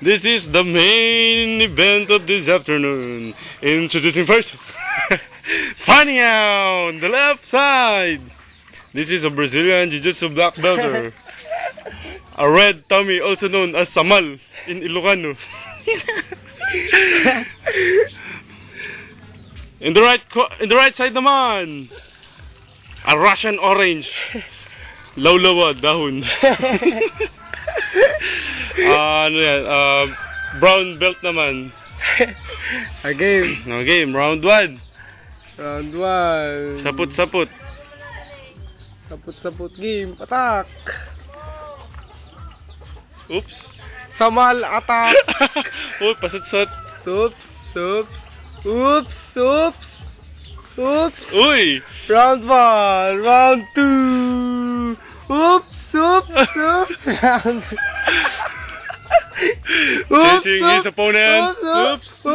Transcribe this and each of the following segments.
This is the main event of this afternoon. Introducing first, Fanny on the left side. This is a Brazilian Jiu-Jitsu black belter. A red Tommy, also known as Samal in Ilocano. In the right side naman, a Russian orange. Lawlawa, dahon. Ano yan? Brown belt naman. A game. No game, round 1. Round 1. Saput-saput. Saput-saput game. Attack. Oops. Samal attack. Uy, pasut-sut. Oops. Oops. Oops. Oops. Oops. Uy! Round 1. Round 2. Oops. Oops. Oops. Round 2. Oops. Chasing his opponent. Oops.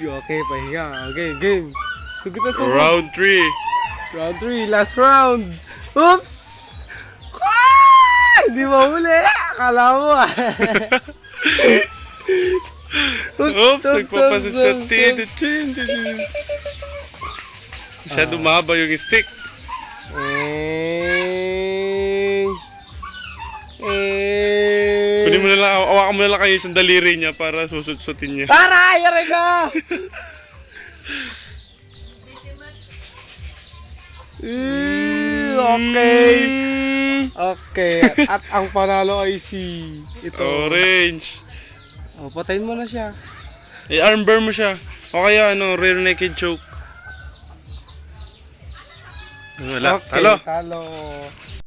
Okay, pahinga. Okay, game. Sugit na sugit. Round 3. Round 3, last round. Oops! Ah! Hindi mahuli. Akala mo ah. Oops, nagpapasut-sut. Masyado mahaba yung stick. Kunin mo na lang, awakan mo na lang kayo isang daliri niya para susut-sutin niya. Aray! Aray ka! Okay. Okay. At ang panalo ay si ito. Orange. Oh, patayin mo na siya. I-armbar mo siya. O kaya ano, rear naked choke. Wala. Okay, Talo. talo.